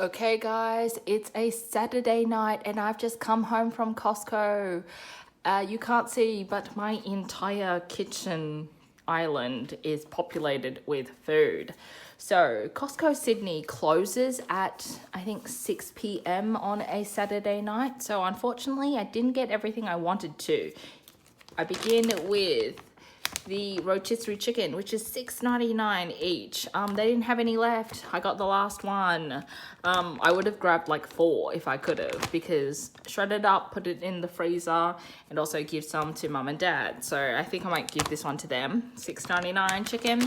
Okay guys, it's a Saturday night and I've just come home from Costco. You can't see, but my entire kitchen island is populated with food. So Costco Sydney closes at I think 6 p.m. on a Saturday night. So unfortunately I didn't get everything I wanted to. I begin with the rotisserie chicken, which is $6.99 each. They didn't have any left. I got the last one. I would have grabbed like 4 if I could have, because shred it up, put it in the freezer, and also give some to mum and dad. So I think I might give this one to them. $6.99 chicken.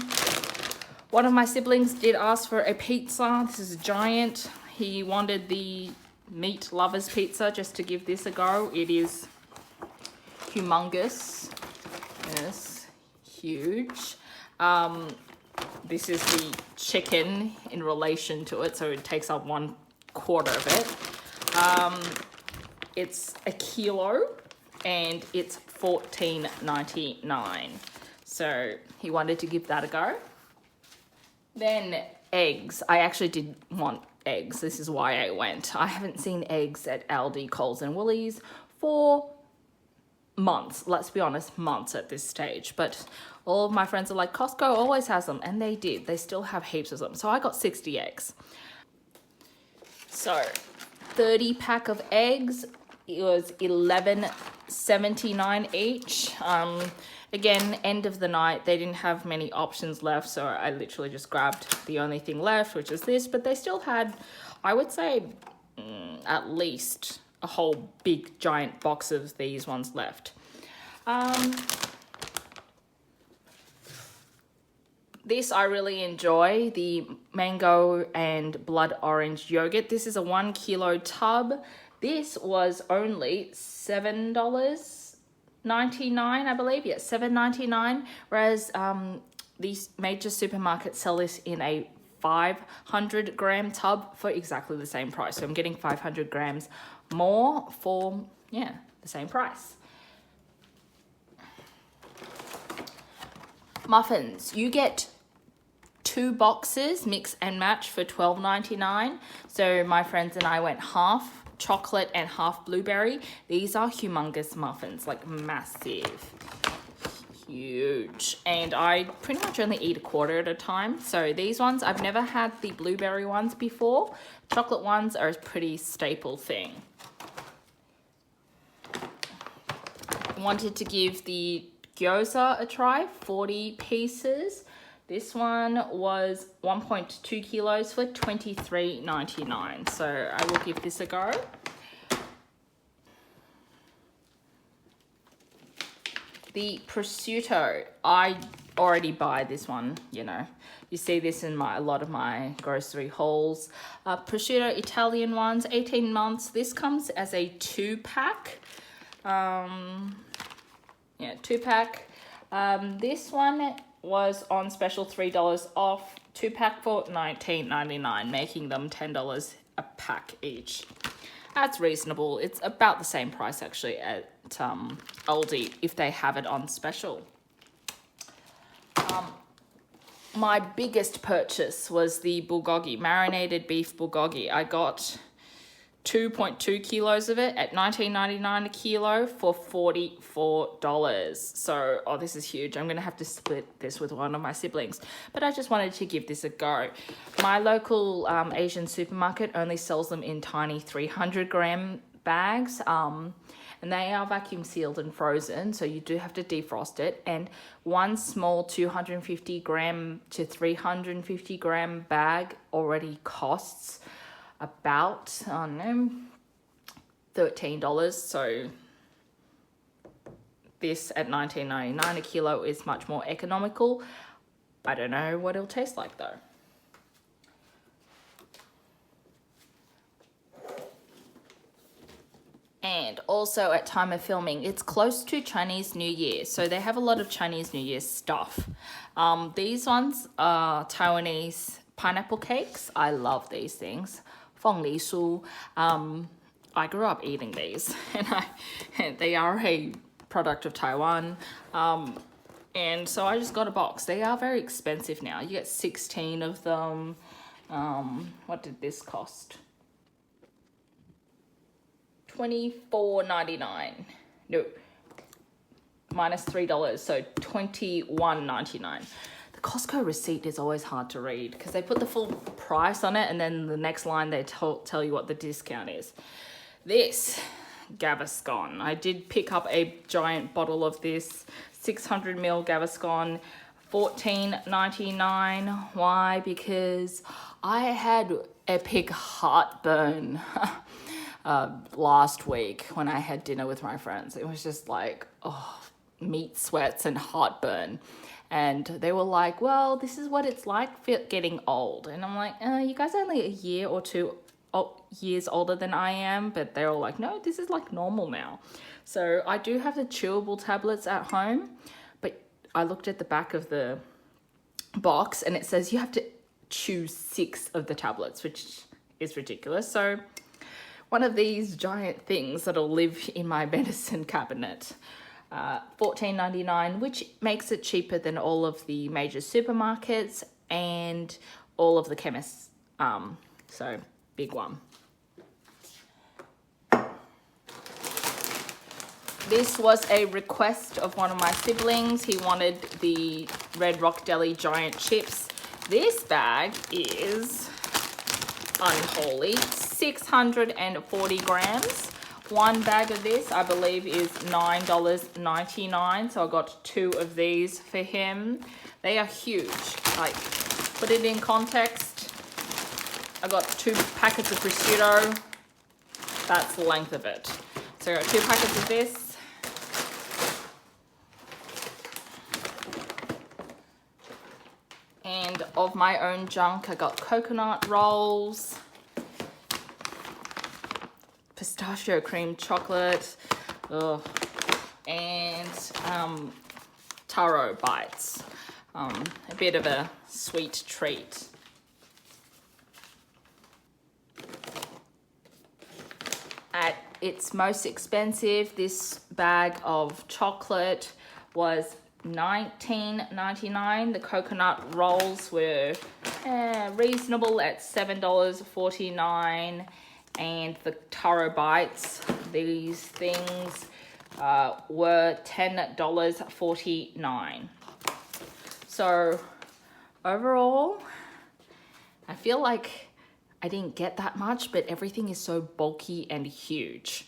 One of my siblings did ask for a pizza. This is a giant. He wanted the meat lovers pizza, just to give this a go. It is humongous. Yes. Huge. This is the chicken in relation to it, so it takes up 1/4 of it. It's a kilo and it's $14.99. So he wanted to give that a go. Then eggs. I actually did want eggs. This is why I went. I haven't seen eggs at Aldi, Coles and Woolies for months. Let's be honest, months at this stage. But all of my friends are like, Costco always has them, and they did. They still have heaps of them. So I got 60 eggs. So 30 pack of eggs, it was $11.79 each. Again, end of the night, they didn't have many options left, so I literally just grabbed the only thing left, which is this. But they still had, I would say, at least a whole big giant box of these ones left. This I really enjoy, the mango and blood orange yogurt. This is a 1 kilo tub. This was only $7.99, I believe. Yeah, $7.99. Whereas these major supermarkets sell this in a 500 gram tub for exactly the same price. So I'm getting 500 grams more for, yeah, the same price. Muffins. You get 2 boxes, mix and match, for $12.99. So my friends and I went half chocolate and half blueberry. These are humongous muffins, like massive. Huge. And I pretty much only eat 1/4 at a time. So these ones, I've never had the blueberry ones before. Chocolate ones are a pretty staple thing. Wanted to give the gyoza a try, 40 pieces. This one was 1.2 kilos for $23.99. So I will give this a go. The prosciutto, I already buy this one, you know. You see this in a lot of my grocery hauls. Prosciutto Italian ones, 18 months. This comes as a 2-pack. Yeah, 2-pack. This one was on special, $3 off. 2-pack for $19.99, making them $10 a pack each. That's reasonable. It's about the same price actually at Aldi if they have it on special. My biggest purchase was the Bulgogi, marinated beef Bulgogi. I got 2.2 kilos of it at $19.99 a kilo for $44. So, oh, this is huge. I'm going to have to split this with one of my siblings. But I just wanted to give this a go. My local Asian supermarket only sells them in tiny 300 gram bags. And they are vacuum sealed and frozen, so you do have to defrost it. And one small 250 gram to 350 gram bag already costs about, I don't know, $13. So this at $19.99 a kilo is much more economical. I don't know what it'll taste like though. And also at time of filming, it's close to Chinese New Year, so they have a lot of Chinese New Year stuff. These ones are Taiwanese pineapple cakes. I love these things. Feng Li Su. I grew up eating these, and they are a product of Taiwan. And so I just got a box. They are very expensive now. You get 16 of them. What did this cost? $24.99. No, minus $3, so $21.99. The Costco receipt is always hard to read because they put the full price on it and then the next line they tell you what the discount is. This Gaviscon, I did pick up a giant bottle of this 600 ml Gaviscon, $14.99. Why? Because I had epic heartburn last week when I had dinner with my friends. It was just like, meat sweats and heartburn. And they were like, well, this is what it's like getting old. And I'm like, you guys are only a year or 2 years older than I am. But they're all like, no, this is like normal now. So I do have the chewable tablets at home. But I looked at the back of the box and it says you have to chew 6 of the tablets, which is ridiculous. So one of these giant things that'll live in my medicine cabinet. $14.99, which makes it cheaper than all of the major supermarkets and all of the chemists. So big one. This was a request of one of my siblings. He wanted the Red Rock Deli giant chips. This bag is unholy, 640 grams. One bag of this, I believe, is $9.99. So I got 2 of these for him. They are huge. Like, put it in context. I got 2 packets of prosciutto. That's the length of it. So I got 2 packets of this. And of my own junk, I got coconut rolls, pistachio cream chocolate, and taro bites. A bit of a sweet treat. At its most expensive, this bag of chocolate was $19.99. The coconut rolls were reasonable at $7.49. And the taro bites, these things were $10.49. So overall, I feel like I didn't get that much, but everything is so bulky and huge.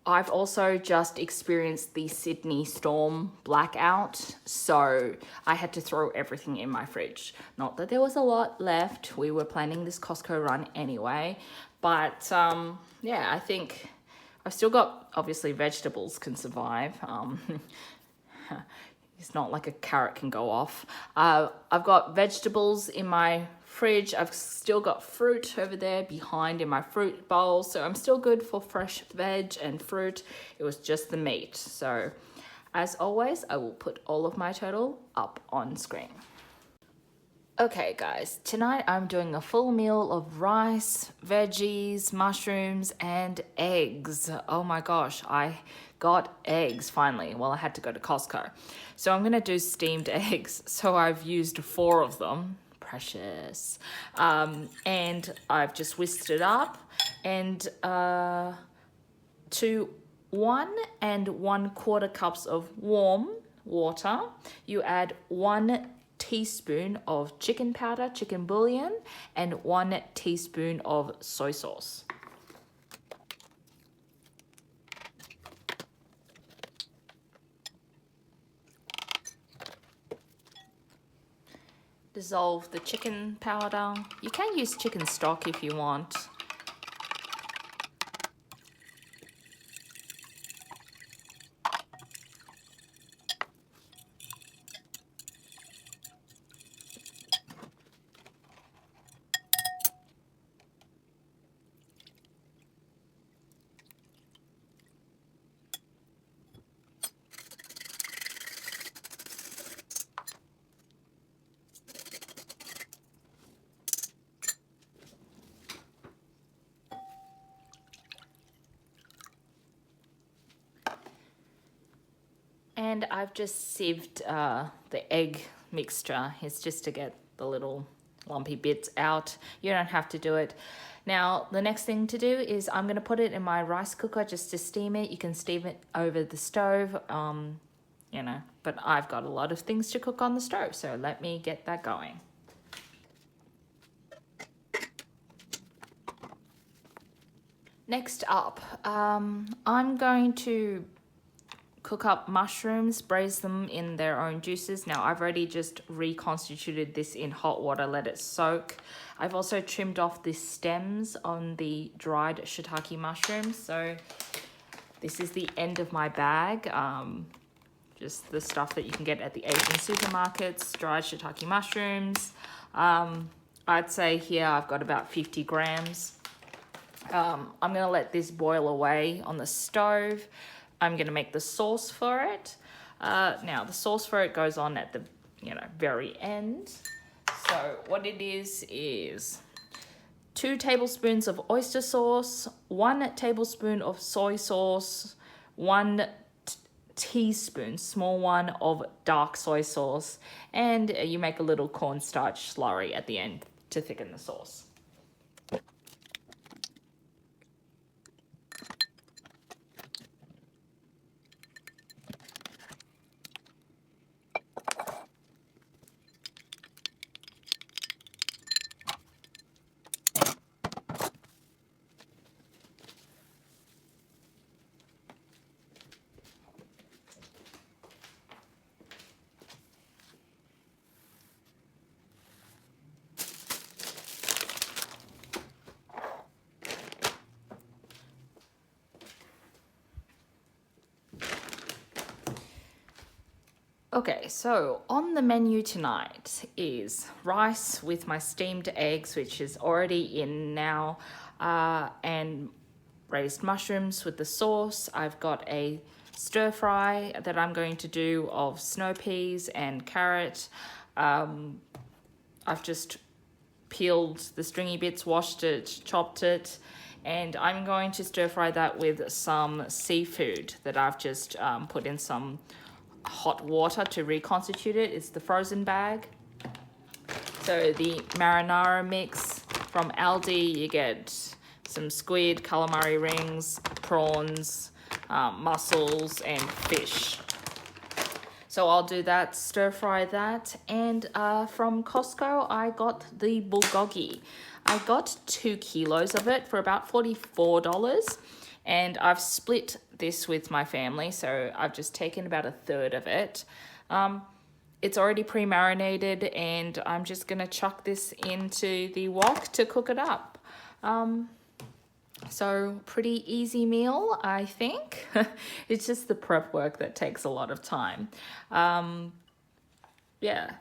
I've also just experienced the Sydney storm blackout, so I had to throw everything in my fridge. Not that there was a lot left. We were planning this Costco run anyway, but yeah, I think I've still got, obviously vegetables can survive. It's not like a carrot can go off. I've got vegetables in my fridge. I've still got fruit over there behind in my fruit bowl, so I'm still good for fresh veg and fruit. It was just the meat. So as always, I will put all of my total up on screen. Okay guys, tonight I'm doing a full meal of rice, veggies, mushrooms, and eggs. Oh my gosh, I got eggs finally. Well, I had to go to Costco. So I'm gonna do steamed eggs. So I've used 4 of them. Precious. And I've just whisked it up, and to 1 1/4 cups of warm water, you add 1 teaspoon of chicken powder, chicken bouillon, and 1 teaspoon of soy sauce. Dissolve the chicken powder. You can use chicken stock if you want. And I've just sieved the egg mixture. It's just to get the little lumpy bits out. You don't have to do it. Now, the next thing to do is I'm going to put it in my rice cooker just to steam it. You can steam it over the stove, you know, but I've got a lot of things to cook on the stove, so let me get that going. Next up, I'm going to cook up mushrooms, braise them in their own juices. Now, I've already just reconstituted this in hot water, let it soak. I've also trimmed off the stems on the dried shiitake mushrooms. So this is the end of my bag. Just the stuff that you can get at the Asian supermarkets, dried shiitake mushrooms. I'd say here I've got about 50 grams. I'm going to let this boil away on the stove. I'm going to make the sauce for it. Now, the sauce for it goes on at the very end. So what it is 2 tablespoons of oyster sauce, 1 tablespoon of soy sauce, 1 teaspoon, small one, of dark soy sauce, and you make a little cornstarch slurry at the end to thicken the sauce. Okay, so on the menu tonight is rice with my steamed eggs, which is already in now, and braised mushrooms with the sauce. I've got a stir fry that I'm going to do of snow peas and carrot. I've just peeled the stringy bits, washed it, chopped it, and I'm going to stir fry that with some seafood that I've just put in some hot water to reconstitute it. It's the frozen bag. So the marinara mix from Aldi, you get some squid, calamari rings, prawns, mussels, and fish. So I'll do that, stir fry that. And from Costco, I got the bulgogi. I got 2 kilos of it for about $44. And I've split this with my family, so I've just taken about 1/3 of it. It's already pre-marinated, and I'm just going to chuck this into the wok to cook it up. So pretty easy meal, I think. It's just the prep work that takes a lot of time. Yeah.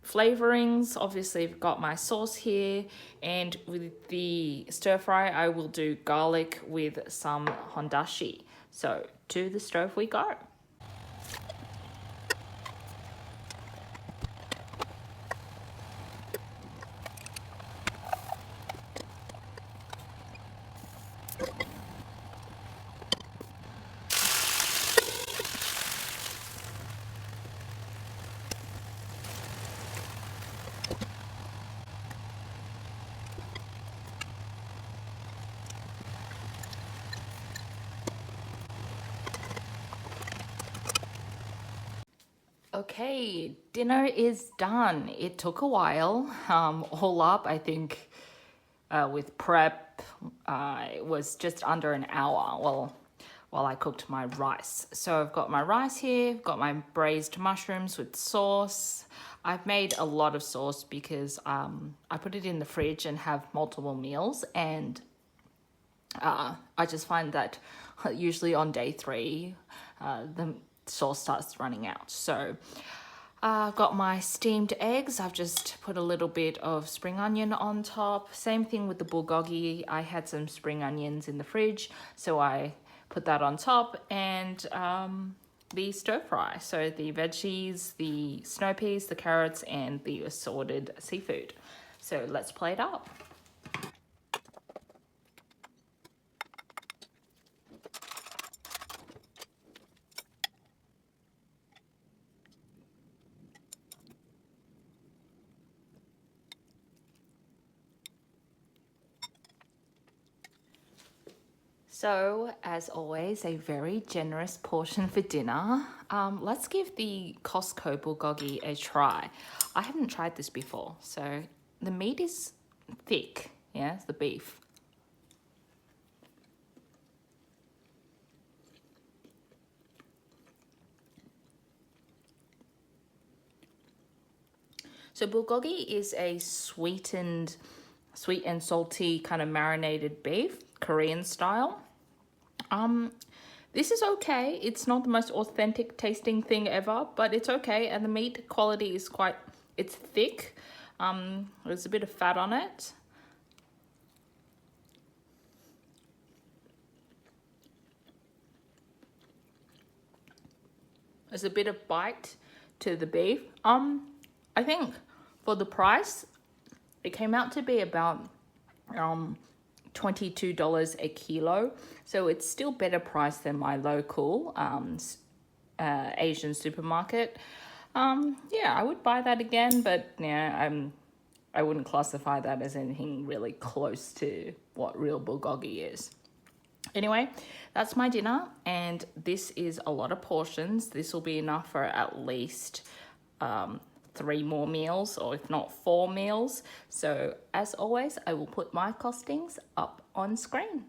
Flavorings, obviously I've got my sauce here, and with the stir fry I will do garlic with some hondashi. So to the stove we go. Okay, dinner is done. It took a while. All up, I think with prep, it was just under an hour while I cooked my rice. So I've got my rice here, I've got my braised mushrooms with sauce. I've made a lot of sauce because I put it in the fridge and have multiple meals, and I just find that usually on day 3, the sauce starts running out. So I've got my steamed eggs. I've just put a little bit of spring onion on top. Same thing with the bulgogi. I had some spring onions in the fridge, so I put that on top, and the stir fry. So the veggies, the snow peas, the carrots, and the assorted seafood. So let's plate up. So, as always, a very generous portion for dinner. Let's give the Costco bulgogi a try. I haven't tried this before, so the meat is thick, yeah, the beef. So bulgogi is a sweet and salty kind of marinated beef, Korean style. This is okay. It's not the most authentic tasting thing ever, but it's okay. And the meat quality is it's thick. There's a bit of fat on it. There's a bit of bite to the beef. I think for the price, it came out to be about $22 a kilo. So it's still better priced than my local Asian supermarket. Yeah, I would buy that again, but yeah, I wouldn't classify that as anything really close to what real bulgogi is. Anyway, that's my dinner, and this is a lot of portions. This will be enough for at least 3 more meals, or if not 4 meals. So as always, I will put my costings up on screen.